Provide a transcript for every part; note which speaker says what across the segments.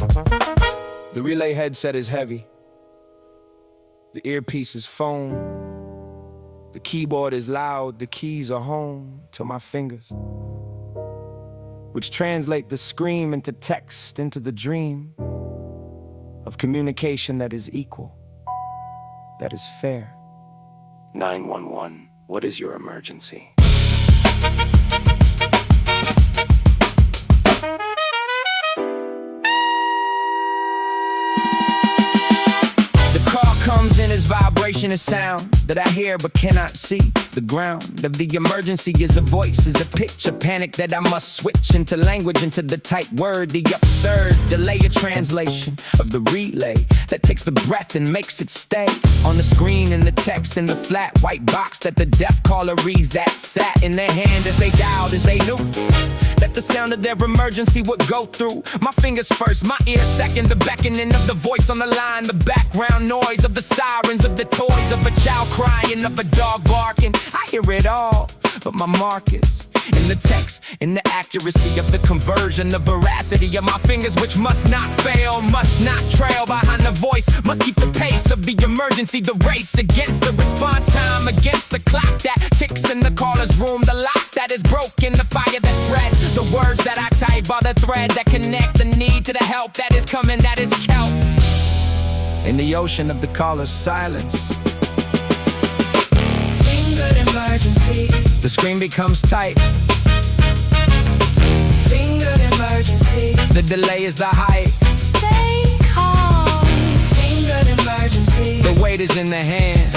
Speaker 1: The relay headset is heavy. The earpiece is foam. The keyboard is loud. The keys are home to my fingers, which translate the scream into text, into the dream of communication that is equal, that is fair. 911, what is your emergency? Comes in as vibration and sound that I hear but cannot see. The ground of the emergency is a voice, is a pitch, a panic that I must switch into language, into the tight word, the absurd delay, a translation of the relay that takes the breath and makes it stay on the screen, in the text, in the flat white box that the deaf caller reads, that sat in their hand as they dialed, as they knew that the sound of their emergency would go through my fingers first, my ears second, the beckoning of the voice on the line, the background noise of the sirens, of the toys, of a child crying, of a dog barking. I hear it all, but my mark is in the text, in the accuracy of the conversion, the veracity of my fingers, which must not fail, must not trail behind the voice, must keep the pace of the emergency, the race against the response time, against the clock that ticks in the caller's room, the lock that is broken, the fire that spreads, the words that I type are the thread that connect the need to the help that is coming, that is kelp. In the ocean of the caller's silence, fingered emergency, the screen becomes tight. Fingered emergency, the delay is the height. Stay calm. Fingered emergency, the weight is in the hand.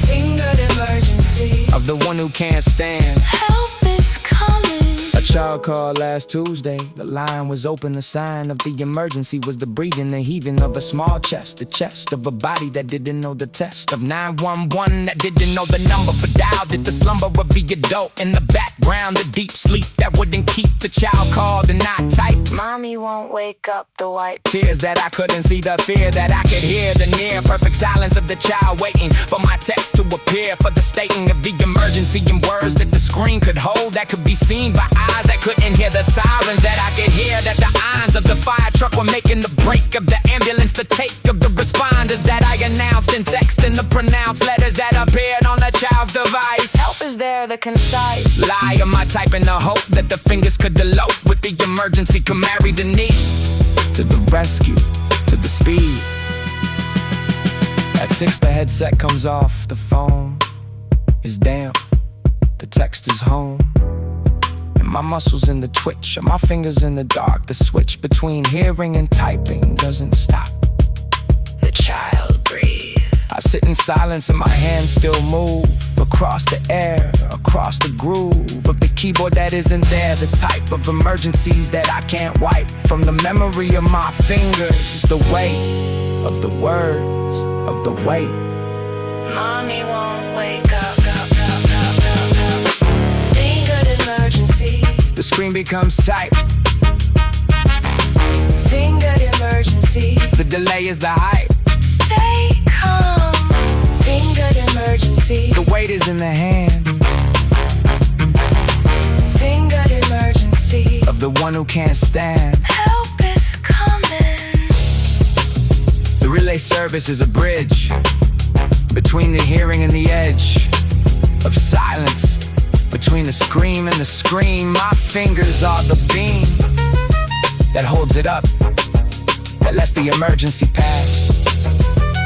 Speaker 1: Fingered emergency, of the one who can't stand. Help is coming. A child called last Tuesday. The line was open. The sign of the emergency was the breathing, the heaving of a small chest, the chest of a body that didn't know the test of 911, that didn't know the number for dial, did the slumber of the adult in the background, the deep sleep that wouldn't keep the child called and not type. Mommy won't wake up, the white tears that I couldn't see, the fear that I could hear, the near perfect silence of the child waiting for my text to appear, for the stating of the emergency in words that the screen could hold, that could be seen by eyes that couldn't hear, the sirens that I could hear, that the irons of the fire truck were making the break of the ambulance, the take of the responders that I announced in text, and the pronounced letters that appeared on the child's device. Help is there, the concise lie of my type, in the hope that the fingers could elope with the emergency, could marry the need to the rescue, to the speed. At 6 the headset comes off, the phone is damp, the text is home. My muscles in the twitch, of my fingers in the dark. The switch between hearing and typing doesn't stop. The child breathes. I sit in silence and my hands still move across the air, across the groove of the keyboard that isn't there. The type of emergencies that I can't wipe from the memory of my fingers. The weight of the words, of the weight. Mommy won't wake up. Emergency, the screen becomes tight. Fingered emergency, the delay is the hype. Stay calm. Fingered emergency, the weight is in the hand. Fingered emergency, of the one who can't stand. Help is coming. The relay service is a bridge between the hearing and the edge of silence. Between the scream and the scream, my fingers are the beam that holds it up, that lets the emergency pass.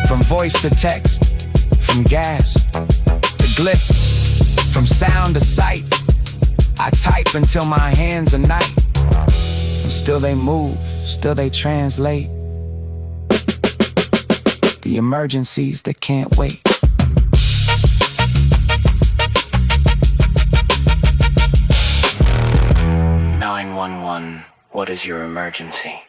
Speaker 1: From voice to text, from gasp to glyph, from sound to sight, I type until my hands are night. And still they move, still they translate the emergencies that can't wait. 911, what is your emergency?